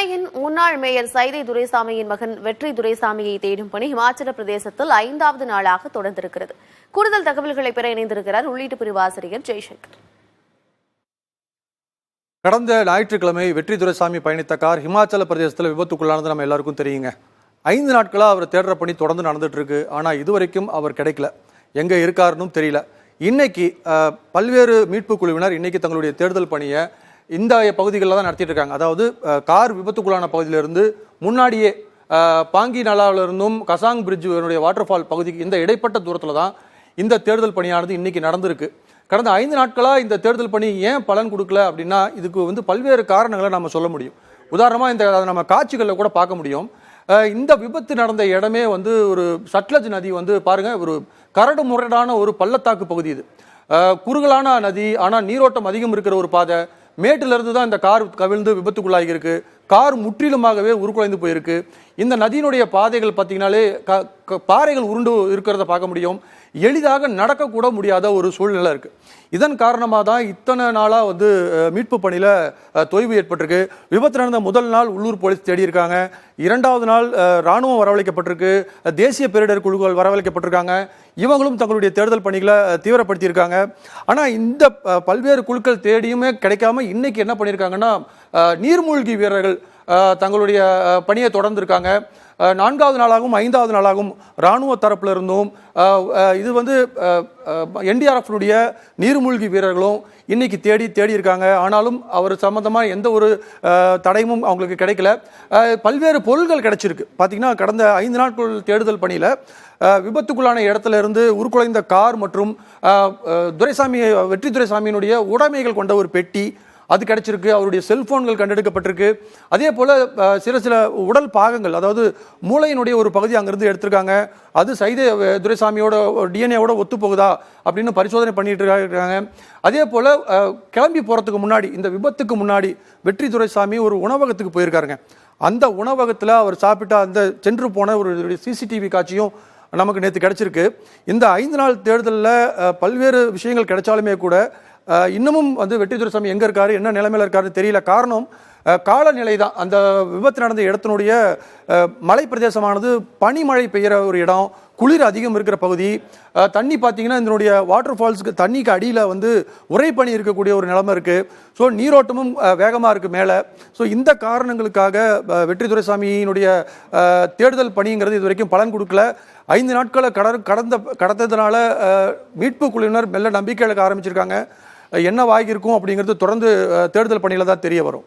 சென்னையின் முன்னாள் மேயர் சைதை துரைசாமியின் மகன் வெற்றி துரைசாமியை தேடும் பணி இமாச்சல பிரதேசத்தில் 5வது நாளாக தொடர்ந்திருக்கிறது. கூடுதல் தகவல்களை பெற இணைந்திருக்கிறார் உள்ளீட்டு பிரிவு ஆசிரியர் ஜெய்சங்கர். கடந்த ஞாயிற்றுக்கிழமை வெற்றி துரைசாமி பயணித்த கார் இமாச்சல பிரதேசத்தில் விபத்துக்குள்ளானது நம்ம எல்லாருக்கும் தெரியுங்க. 5 நாட்களாக அவர் தேடுற பணி தொடர்ந்து நடந்துட்டு இருக்கு. ஆனால் இதுவரைக்கும் அவர் கிடைக்கல, எங்க இருக்காருன்னு தெரியல. இன்னைக்கு பல்வேறு மீட்பு குழுவினர் இன்னைக்கு தங்களுடைய தேடுதல் பணியை இந்த பகுதிகளில் தான் நடத்திட்டு இருக்காங்க. அதாவது கார் விபத்துக்குள்ளான பகுதியிலிருந்து முன்னாடியே பாங்கி நலாவிலிருந்தும் கசாங் பிரிட்ஜ் வாட்டர் ஃபால் பகுதிக்கு இந்த இடைப்பட்ட தூரத்தில் தான் இந்த தேடுதல் பணியானது இன்னைக்கு நடந்திருக்கு. கடந்த 5 நாட்களாக இந்த தேடுதல் பணி ஏன் பலன் கொடுக்கல அப்படின்னா இதுக்கு பல்வேறு காரணங்களை நம்ம சொல்ல முடியும். உதாரணமாக அதை நம்ம காட்சிகளில் கூட பார்க்க முடியும். இந்த விபத்து நடந்த இடமே ஒரு சட்லஜ் நதி பாருங்க, ஒரு கரடு முரடான ஒரு பள்ளத்தாக்கு பகுதி. இது குறுகலான நதி, ஆனால் நீரோட்டம் அதிகம் இருக்கிற ஒரு பாதை. மேட்டிலிருந்து தான் இந்த கார் கவிழ்ந்து விபத்துக்குள்ளாகி இருக்கு. கார் முற்றிலுமாகவே உருக்குலைந்து போயிருக்கு. இந்த நதியினுடைய பாதைகள் பார்த்தீங்கன்னாலே பாறைகள் உருண்டு இருக்கிறத பார்க்க முடியும். எளிதாக நடக்கக்கூட முடியாத ஒரு சூழ்நிலை இருக்கு. இதன் காரணமாக தான் இத்தனை நாளாக மீட்பு பணியில் தொய்வு ஏற்பட்டிருக்கு. விபத்து நடந்த முதல் நாள் உள்ளூர் போலீஸ் தேடி இருக்காங்க. 2வது நாள் ராணுவம் வரவழைக்கப்பட்டிருக்கு, தேசிய பேரிடர் குழுக்கள் வரவழைக்கப்பட்டிருக்காங்க. இவங்களும் தங்களுடைய தேடுதல் பணிகளை தீவிரப்படுத்தியிருக்காங்க. ஆனால் இந்த பல்வேறு குழுக்கள் தேடியுமே கிடைக்காம இன்னைக்கு என்ன பண்ணியிருக்காங்கன்னா நீர்மூழ்கி வீரர்கள் தங்களுடைய பணியை தொடர்ந்துருக்காங்க. 4வது நாளாகவும் 5வது நாளாகவும் இராணுவ தரப்புல இருந்தும் இது என்டிஆர்எஃப்னுடைய நீர்மூழ்கி வீரர்களும் இன்னைக்கு தேடி இருக்காங்க. ஆனாலும் அவர் சம்பந்தமாக எந்த ஒரு தடையும் அவங்களுக்கு கிடைக்கல. பல்வேறு பொருட்கள் கிடைச்சிருக்கு. பார்த்தீங்கன்னா கடந்த 5 நாட்கள் தேடுதல் பணியில் விபத்துக்குள்ளான இடத்துல இருந்து உருக்குலைந்த கார் மற்றும் வெற்றி துரைசாமியினுடைய உடைமைகள் கொண்ட ஒரு பெட்டி அது கிடைச்சிருக்கு. அவருடைய செல்போன்கள் கண்டெடுக்கப்பட்டிருக்கு. அதே போல சில உடல் பாகங்கள், அதாவது மூளையினுடைய ஒரு பகுதி அங்கிருந்து எடுத்திருக்காங்க. அது சைதை துரைசாமியோட டிஎன்ஏவோட ஒத்து போகுதா அப்படின்னு பரிசோதனை பண்ணிட்டு இருக்காங்க. அதே போல கிளம்பி போறதுக்கு முன்னாடி, இந்த விபத்துக்கு முன்னாடி வெற்றி துரைசாமி ஒரு உணவகத்துக்கு போயிருக்காருங்க. அந்த உணவகத்தில் அவர் சாப்பிட்ட அந்த சென்று போன ஒரு சிசிடிவி காட்சியும் நமக்கு நேற்று கிடைச்சிருக்கு. இந்த 5 நாள் தேடுதலில் பல்வேறு விஷயங்கள் கிடைச்சாலுமே கூட இன்னமும் வெற்றி துரைசாமி எங்க இருக்காரு, என்ன நிலைமையில இருக்காருன்னு தெரியல. காரணம் காலநிலை தான். அந்த விபத்து நடந்த இடத்தினுடைய மலை பிரதேசமானது பனிமழை பெய்கிற ஒரு இடம், குளிர் அதிகம் இருக்கிற பகுதி. தண்ணி பார்த்தீங்கன்னா இதனுடைய வாட்டர் ஃபால்ஸுக்கு தண்ணிக்கு அடியில் உறைபனி இருக்கக்கூடிய ஒரு நிலைமை இருக்கு. ஸோ நீரோட்டமும் வேகமாக இருக்கு மேலே. ஸோ இந்த காரணங்களுக்காக வெற்றி துரைசாமியினுடைய தேடுதல் பணிங்கிறது இது வரைக்கும் பலன் கொடுக்கல. 5 நாட்களை கடந்ததுனால மீட்பு குழுவினர் மெல்ல நம்பிக்கை இழக்க ஆரம்பிச்சிருக்காங்க. என்ன வாங்கியிருக்கும் அப்படிங்கிறது தொடர்ந்து தேடுதல் பணியில் தான் தெரிய வரும்.